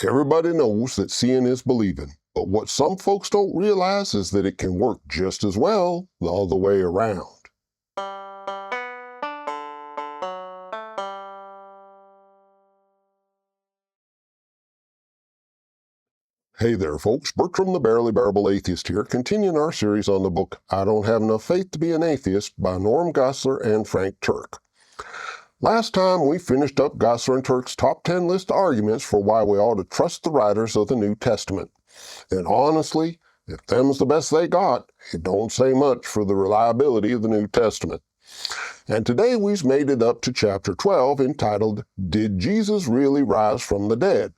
Everybody knows that seeing is believing, but what some folks don't realize is that it can work just as well the other way around. Hey there, folks. Bertram the Barely Bearable Atheist here, continuing our series on the book I Don't Have Enough Faith to Be an Atheist by Norm Geisler and Frank Turk. Last time we finished up Geisler and Turk's top 10 list of arguments for why we ought to trust the writers of the New Testament. And honestly, if them's the best they got, it don't say much for the reliability of the New Testament. And today we've made it up to chapter 12 entitled, Did Jesus Really Rise from the Dead?,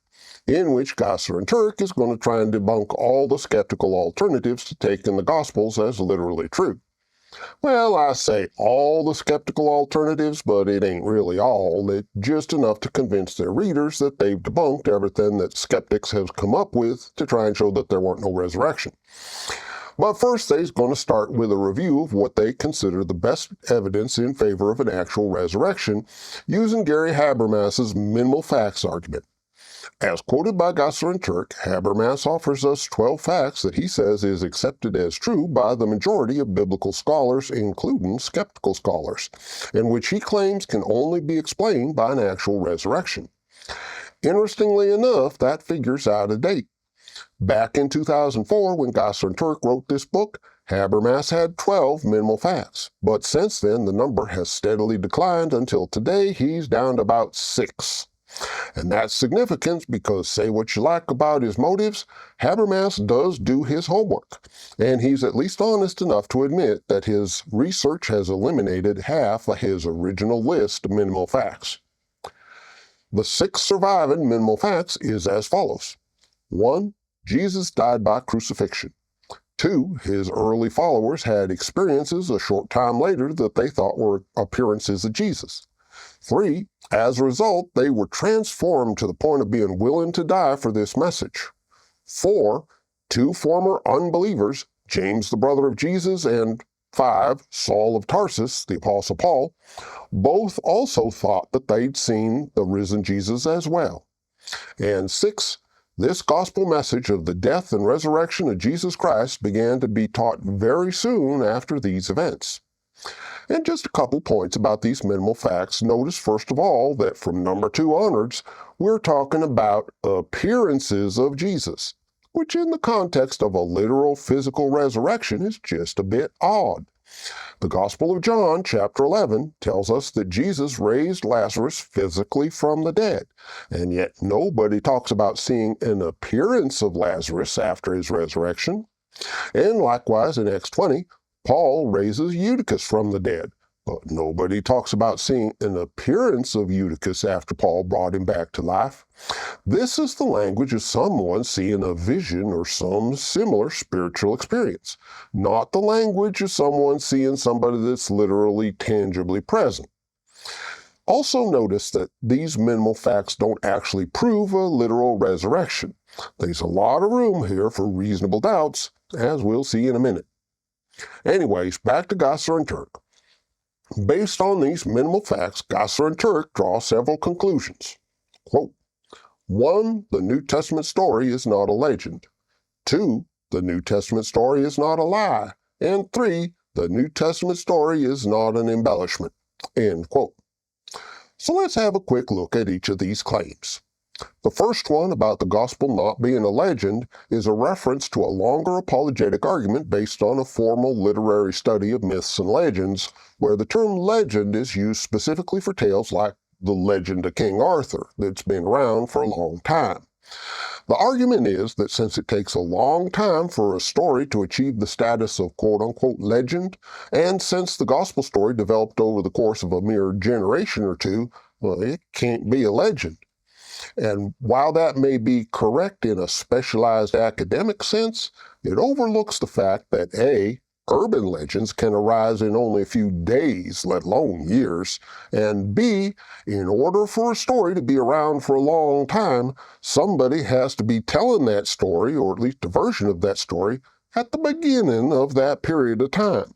in which Geisler and Turk is going to try and debunk all the skeptical alternatives to taking the Gospels as literally true. Well, I say all the skeptical alternatives, but it ain't really all. It's just enough to convince their readers that they've debunked everything that skeptics have come up with to try and show that there weren't no resurrection. But first, they're going to start with a review of what they consider the best evidence in favor of an actual resurrection, using Gary Habermas's minimal facts argument. As quoted by Geisler and Turk, Habermas offers us 12 facts that he says is accepted as true by the majority of biblical scholars, including skeptical scholars, and which he claims can only be explained by an actual resurrection. Interestingly enough, that figure's out of date. Back in 2004, when Geisler and Turk wrote this book, Habermas had 12 minimal facts, but since then the number has steadily declined until today he's down to about 6. And that's significant because, say what you like about his motives, Habermas does do his homework, and he's at least honest enough to admit that his research has eliminated half of his original list of minimal facts. The 6 surviving minimal facts is as follows. 1. Jesus died by crucifixion. 2. His early followers had experiences a short time later that they thought were appearances of Jesus. 3. As a result, they were transformed to the point of being willing to die for this message. 4. 2 former unbelievers, James the brother of Jesus, and 5. Saul of Tarsus, the Apostle Paul, both also thought that they'd seen the risen Jesus as well. And 6. This gospel message of the death and resurrection of Jesus Christ began to be taught very soon after these events. And just a couple points about these minimal facts. Notice, first of all, that from number 2 onwards, we're talking about appearances of Jesus, which in the context of a literal physical resurrection is just a bit odd. The Gospel of John, chapter 11, tells us that Jesus raised Lazarus physically from the dead, and yet nobody talks about seeing an appearance of Lazarus after his resurrection. And likewise in Acts 20, Paul raises Eutychus from the dead, but nobody talks about seeing an appearance of Eutychus after Paul brought him back to life. This is the language of someone seeing a vision or some similar spiritual experience, not the language of someone seeing somebody that's literally, tangibly present. Also notice that these minimal facts don't actually prove a literal resurrection. There's a lot of room here for reasonable doubts, as we'll see in a minute. Anyways, back to Geisler and Turk. Based on these minimal facts, Geisler and Turk draw several conclusions. Quote, 1. The New Testament story is not a legend. 2. The New Testament story is not a lie. And 3. The New Testament story is not an embellishment. End quote. So let's have a quick look at each of these claims. The first one, about the gospel not being a legend, is a reference to a longer apologetic argument based on a formal literary study of myths and legends, where the term legend is used specifically for tales like the legend of King Arthur that's been around for a long time. The argument is that since it takes a long time for a story to achieve the status of quote-unquote legend, and since the gospel story developed over the course of a mere generation or two, well, it can't be a legend. And while that may be correct in a specialized academic sense, it overlooks the fact that A, urban legends can arise in only a few days, let alone years, and B, in order for a story to be around for a long time, somebody has to be telling that story, or at least a version of that story, at the beginning of that period of time.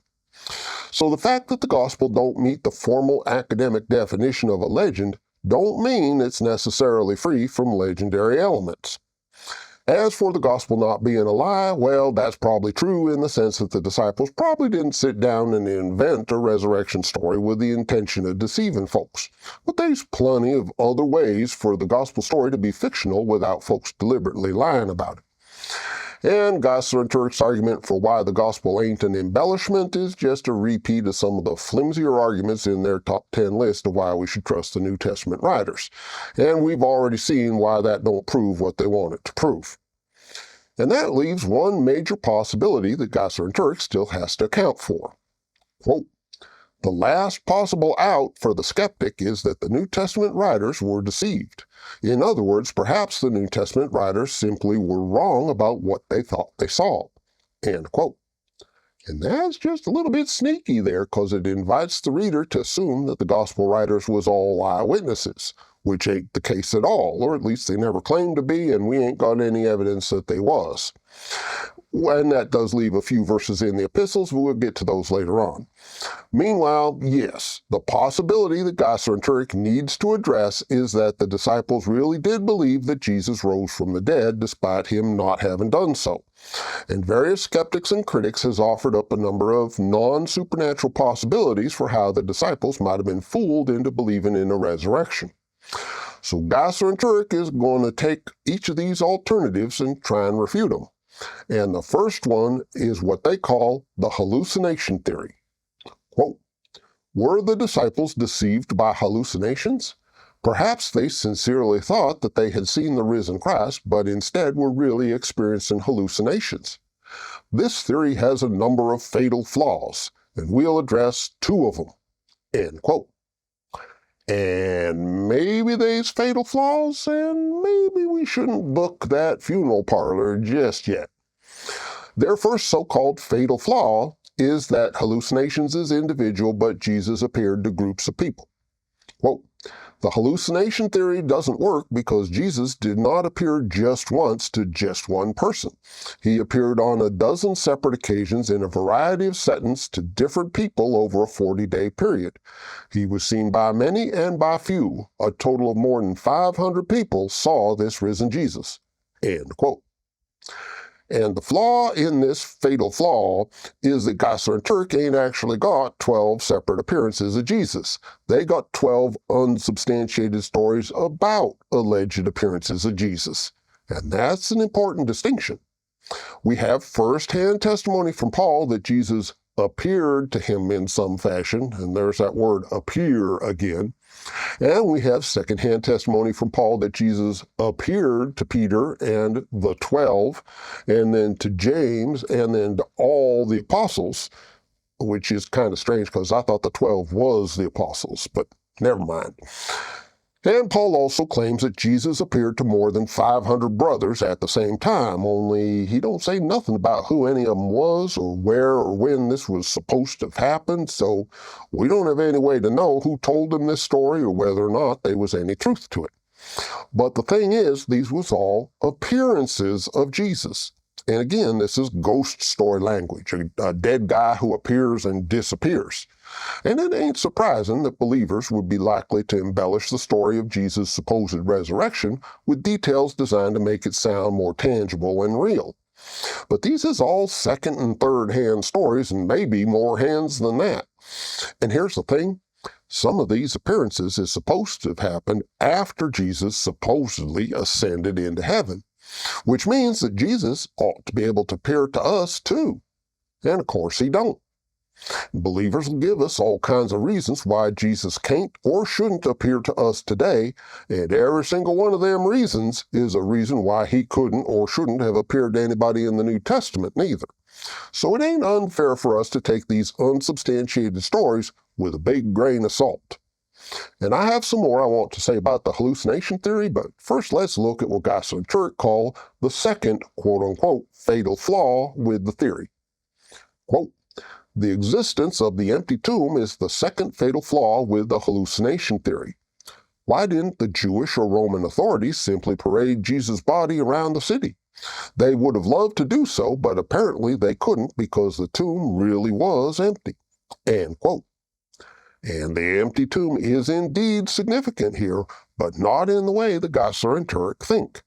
So the fact that the gospel don't meet the formal academic definition of a legend don't mean it's necessarily free from legendary elements. As for the gospel not being a lie, well, that's probably true in the sense that the disciples probably didn't sit down and invent a resurrection story with the intention of deceiving folks. But there's plenty of other ways for the gospel story to be fictional without folks deliberately lying about it. And Gossler and Turk's argument for why the gospel ain't an embellishment is just a repeat of some of the flimsier arguments in their top 10 list of why we should trust the New Testament writers. And we've already seen why that don't prove what they want it to prove. And that leaves one major possibility that Gossler and Turk still has to account for. Quote, the last possible out for the skeptic is that the New Testament writers were deceived. In other words, perhaps the New Testament writers simply were wrong about what they thought they saw. End quote. And that's just a little bit sneaky there, because it invites the reader to assume that the gospel writers was all eyewitnesses, which ain't the case at all, or at least they never claimed to be, and we ain't got any evidence that they was. And that does leave a few verses in the epistles, but we'll get to those later on. Meanwhile, yes, the possibility that Gossler and Turk needs to address is that the disciples really did believe that Jesus rose from the dead, despite him not having done so. And various skeptics and critics has offered up a number of non-supernatural possibilities for how the disciples might have been fooled into believing in a resurrection. So Gossler and Turk is going to take each of these alternatives and try and refute them. And the first one is what they call the hallucination theory. Quote, were the disciples deceived by hallucinations? Perhaps they sincerely thought that they had seen the risen Christ, but instead were really experiencing hallucinations. This theory has a number of fatal flaws, and we'll address two of them. End quote. And maybe there's fatal flaws, and maybe we shouldn't book that funeral parlor just yet. Their first so-called fatal flaw is that hallucinations is individual, but Jesus appeared to groups of people. Quote, the hallucination theory doesn't work because Jesus did not appear just once to just one person. He appeared on a dozen separate occasions in a variety of settings to different people over a 40-day period. He was seen by many and by few. A total of more than 500 people saw this risen Jesus. End quote. And the flaw in this fatal flaw is that Gossler and Turk ain't actually got 12 separate appearances of Jesus. They got 12 unsubstantiated stories about alleged appearances of Jesus. And that's an important distinction. We have first-hand testimony from Paul that Jesus appeared to him in some fashion, and there's that word appear again. And we have second-hand testimony from Paul that Jesus appeared to Peter and the 12, and then to James, and then to all the apostles, which is kind of strange because I thought the 12 was the apostles, but never mind. And Paul also claims that Jesus appeared to more than 500 brothers at the same time, only he don't say nothing about who any of them was or where or when this was supposed to have happened, so we don't have any way to know who told them this story or whether or not there was any truth to it. But the thing is, these was all appearances of Jesus. And again, this is ghost story language, a dead guy who appears and disappears. And it ain't surprising that believers would be likely to embellish the story of Jesus' supposed resurrection with details designed to make it sound more tangible and real. But these is all second and third hand stories, and maybe more hands than that. And here's the thing. Some of these appearances is supposed to have happened after Jesus supposedly ascended into heaven, which means that Jesus ought to be able to appear to us too. And of course he don't. Believers will give us all kinds of reasons why Jesus can't or shouldn't appear to us today, and every single one of them reasons is a reason why he couldn't or shouldn't have appeared to anybody in the New Testament neither. So it ain't unfair for us to take these unsubstantiated stories with a big grain of salt. And I have some more I want to say about the hallucination theory, but first let's look at what Gossler and Turk call the second quote-unquote fatal flaw with the theory. Quote, the existence of the empty tomb is the second fatal flaw with the hallucination theory. Why didn't the Jewish or Roman authorities simply parade Jesus' body around the city? They would have loved to do so, but apparently they couldn't because the tomb really was empty. End quote. And the empty tomb is indeed significant here, but not in the way the Geisler and Turek think.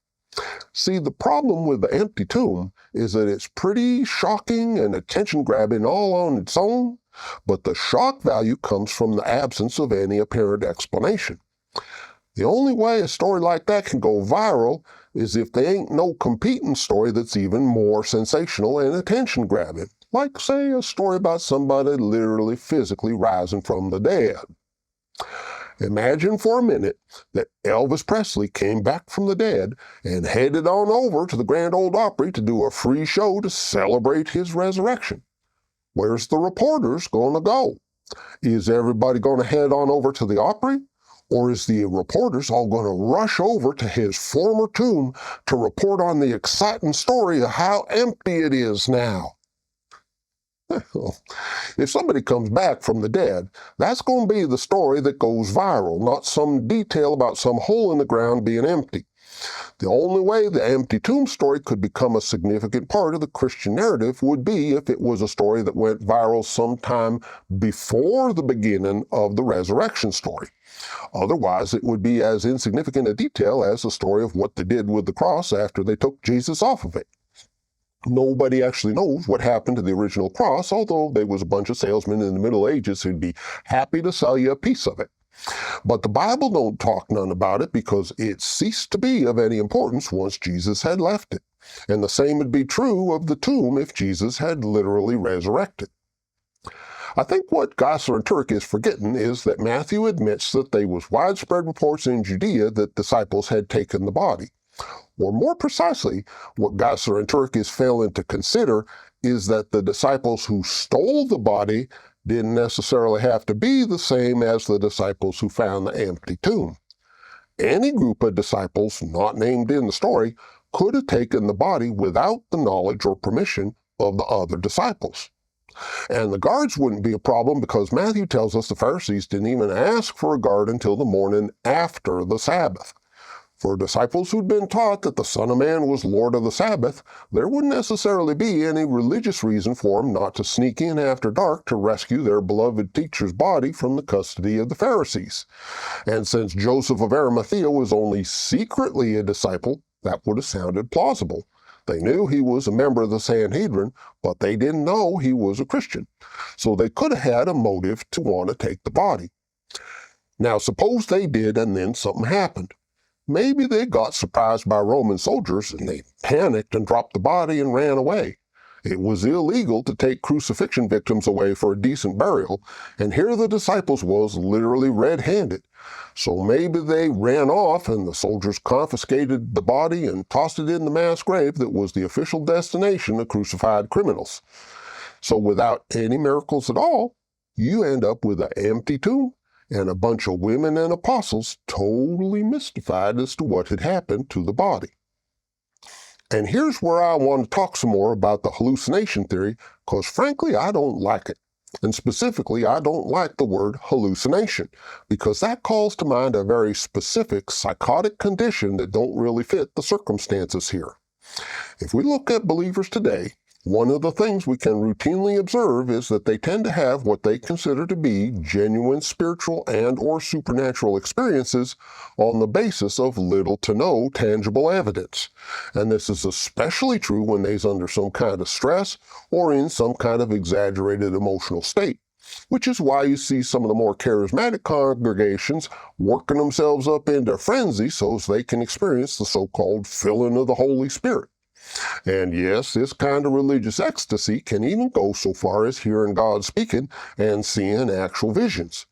See, the problem with the empty tomb is that it's pretty shocking and attention-grabbing all on its own, but the shock value comes from the absence of any apparent explanation. The only way a story like that can go viral is if there ain't no competing story that's even more sensational and attention-grabbing, like, say, a story about somebody literally physically rising from the dead. Imagine for a minute that Elvis Presley came back from the dead and headed on over to the Grand Ole Opry to do a free show to celebrate his resurrection. Where's the reporters going to go? Is everybody going to head on over to the Opry? Or is the reporters all going to rush over to his former tomb to report on the exciting story of how empty it is now? If somebody comes back from the dead, that's going to be the story that goes viral, not some detail about some hole in the ground being empty. The only way the empty tomb story could become a significant part of the Christian narrative would be if it was a story that went viral sometime before the beginning of the resurrection story. Otherwise, it would be as insignificant a detail as the story of what they did with the cross after they took Jesus off of it. Nobody actually knows what happened to the original cross, although there was a bunch of salesmen in the Middle Ages who'd be happy to sell you a piece of it. But the Bible don't talk none about it because it ceased to be of any importance once Jesus had left it. And the same would be true of the tomb if Jesus had literally resurrected. I think what Geisler and Turek is forgetting is that Matthew admits that there was widespread reports in Judea that disciples had taken the body. Or more precisely, what Geisler and Turek is failing to consider is that the disciples who stole the body didn't necessarily have to be the same as the disciples who found the empty tomb. Any group of disciples not named in the story could have taken the body without the knowledge or permission of the other disciples. And the guards wouldn't be a problem because Matthew tells us the Pharisees didn't even ask for a guard until the morning after the Sabbath. For disciples who'd been taught that the Son of Man was Lord of the Sabbath, there wouldn't necessarily be any religious reason for them not to sneak in after dark to rescue their beloved teacher's body from the custody of the Pharisees. And since Joseph of Arimathea was only secretly a disciple, that would have sounded plausible. They knew he was a member of the Sanhedrin, but they didn't know he was a Christian. So they could have had a motive to want to take the body. Now suppose they did and then something happened. Maybe they got surprised by Roman soldiers and they panicked and dropped the body and ran away. It was illegal to take crucifixion victims away for a decent burial, and here the disciples was literally red-handed. So maybe they ran off and the soldiers confiscated the body and tossed it in the mass grave that was the official destination of crucified criminals. So without any miracles at all, you end up with an empty tomb and a bunch of women and apostles totally mystified as to what had happened to the body. And here's where I want to talk some more about the hallucination theory, because frankly, I don't like it. And specifically, I don't like the word hallucination, because that calls to mind a very specific psychotic condition that don't really fit the circumstances here. If we look at believers today, one of the things we can routinely observe is that they tend to have what they consider to be genuine spiritual and or supernatural experiences on the basis of little to no tangible evidence. And this is especially true when they're under some kind of stress or in some kind of exaggerated emotional state, which is why you see some of the more charismatic congregations working themselves up into frenzy so they can experience the so-called filling of the Holy Spirit. And yes, this kind of religious ecstasy can even go so far as hearing God speaking and seeing actual visions.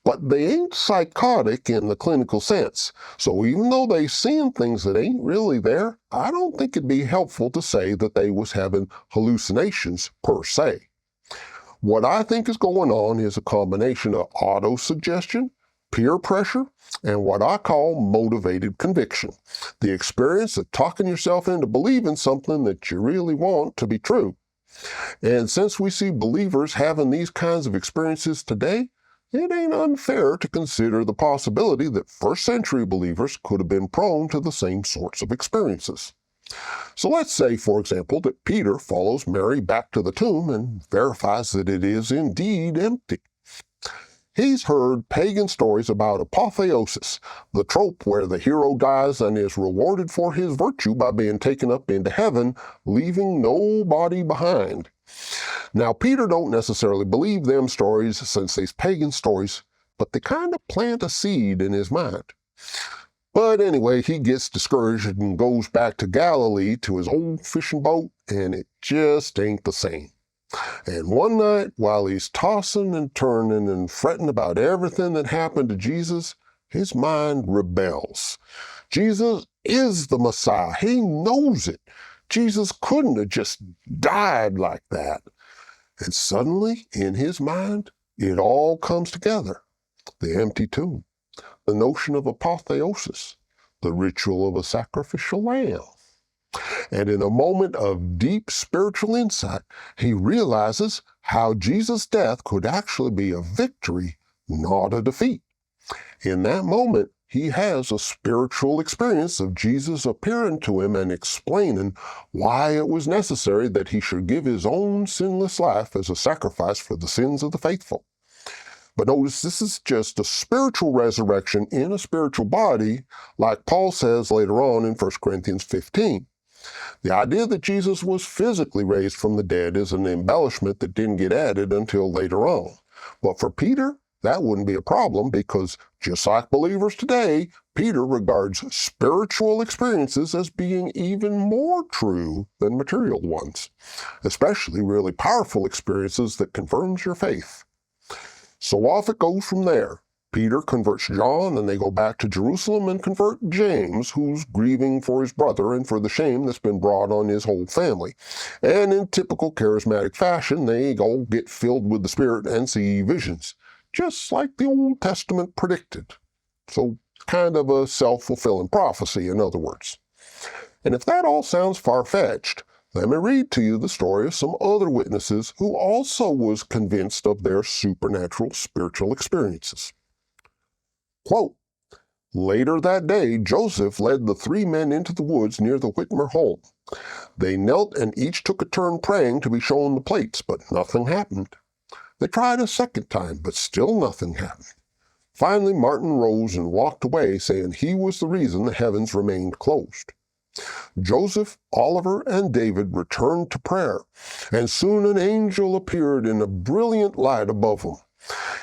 But they ain't psychotic in the clinical sense. So even though they seeing things that ain't really there, I don't think it'd be helpful to say that they was having hallucinations per se. What I think is going on is a combination of autosuggestion, peer pressure, and what I call motivated conviction, the experience of talking yourself into believing something that you really want to be true. And since we see believers having these kinds of experiences today, it ain't unfair to consider the possibility that first century believers could have been prone to the same sorts of experiences. So let's say, for example, that Peter follows Mary back to the tomb and verifies that it is indeed empty. He's heard pagan stories about apotheosis, the trope where the hero dies and is rewarded for his virtue by being taken up into heaven, leaving nobody behind. Now, Peter don't necessarily believe them stories since they's pagan stories, but they kind of plant a seed in his mind. But anyway, he gets discouraged and goes back to Galilee to his old fishing boat, and it just ain't the same. And one night, while he's tossing and turning and fretting about everything that happened to Jesus, his mind rebels. Jesus is the Messiah. He knows it. Jesus couldn't have just died like that. And suddenly, in his mind, it all comes together. The empty tomb, the notion of apotheosis, the ritual of a sacrificial lamb. And in a moment of deep spiritual insight, he realizes how Jesus' death could actually be a victory, not a defeat. In that moment, he has a spiritual experience of Jesus appearing to him and explaining why it was necessary that he should give his own sinless life as a sacrifice for the sins of the faithful. But notice, this is just a spiritual resurrection in a spiritual body, like Paul says later on in 1 Corinthians 15. The idea that Jesus was physically raised from the dead is an embellishment that didn't get added until later on. But for Peter, that wouldn't be a problem because, just like believers today, Peter regards spiritual experiences as being even more true than material ones, especially really powerful experiences that confirms your faith. So off it goes from there. Peter converts John, and they go back to Jerusalem and convert James, who's grieving for his brother and for the shame that's been brought on his whole family. And in typical charismatic fashion, they all get filled with the Spirit and see visions, just like the Old Testament predicted. So kind of a self-fulfilling prophecy, in other words. And if that all sounds far-fetched, let me read to you the story of some other witnesses who also was convinced of their supernatural spiritual experiences. Quote, "Later that day, Joseph led the 3 men into the woods near the Whitmer home. They knelt and each took a turn praying to be shown the plates, but nothing happened. They tried a second time, but still nothing happened. Finally, Martin rose and walked away, saying he was the reason the heavens remained closed. Joseph, Oliver, and David returned to prayer, and soon an angel appeared in a brilliant light above them.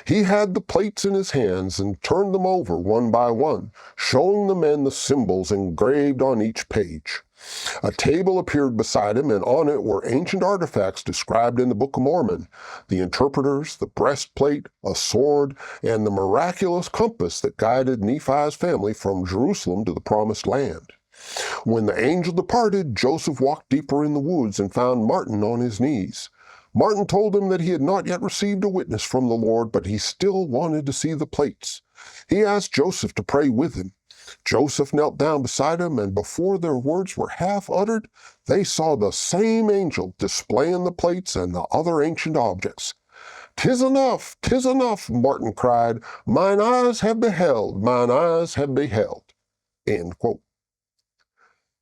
He had the plates in his hands and turned them over one by one, showing the men the symbols engraved on each page. A table appeared beside him, and on it were ancient artifacts described in the Book of Mormon, the interpreters, the breastplate, a sword, and the miraculous compass that guided Nephi's family from Jerusalem to the Promised Land. When the angel departed, Joseph walked deeper in the woods and found Martin on his knees. Martin told him that he had not yet received a witness from the Lord, but he still wanted to see the plates. He asked Joseph to pray with him. Joseph knelt down beside him, and before their words were half uttered, they saw the same angel displaying the plates and the other ancient objects. 'Tis enough, 'tis enough," Martin cried. "Mine eyes have beheld, mine eyes have beheld." End quote.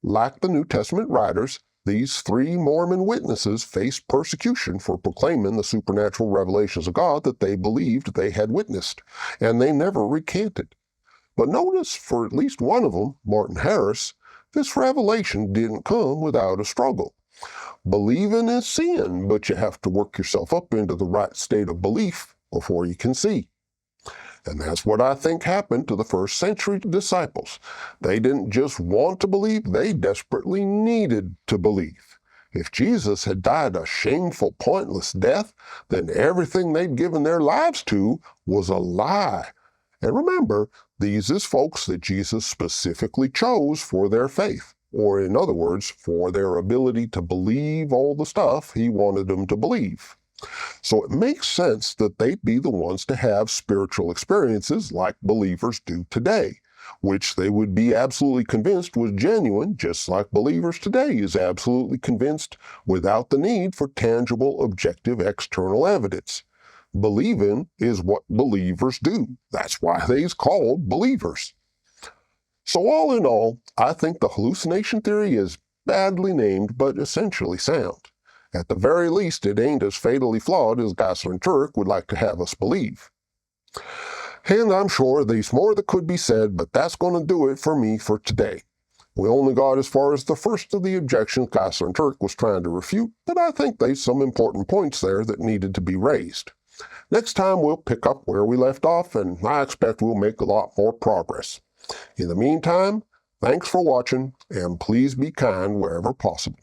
Like the New Testament writers, these 3 Mormon witnesses faced persecution for proclaiming the supernatural revelations of God that they believed they had witnessed, and they never recanted. But notice, for at least one of them, Martin Harris, this revelation didn't come without a struggle. Believing is seeing, but you have to work yourself up into the right state of belief before you can see. And that's what I think happened to the first century disciples. They didn't just want to believe, they desperately needed to believe. If Jesus had died a shameful, pointless death, then everything they'd given their lives to was a lie. And remember, these is folks that Jesus specifically chose for their faith, or in other words, for their ability to believe all the stuff he wanted them to believe. So it makes sense that they'd be the ones to have spiritual experiences like believers do today, which they would be absolutely convinced was genuine, just like believers today is absolutely convinced without the need for tangible, objective, external evidence. Believing is what believers do. That's why they's called believers. So all in all, I think the hallucination theory is badly named, but essentially sound. At the very least, it ain't as fatally flawed as Geisler and Turk would like to have us believe. And I'm sure there's more that could be said, but that's going to do it for me for today. We only got as far as the first of the objections Geisler and Turk was trying to refute, but I think there's some important points there that needed to be raised. Next time we'll pick up where we left off, and I expect we'll make a lot more progress. In the meantime, thanks for watching, and please be kind wherever possible.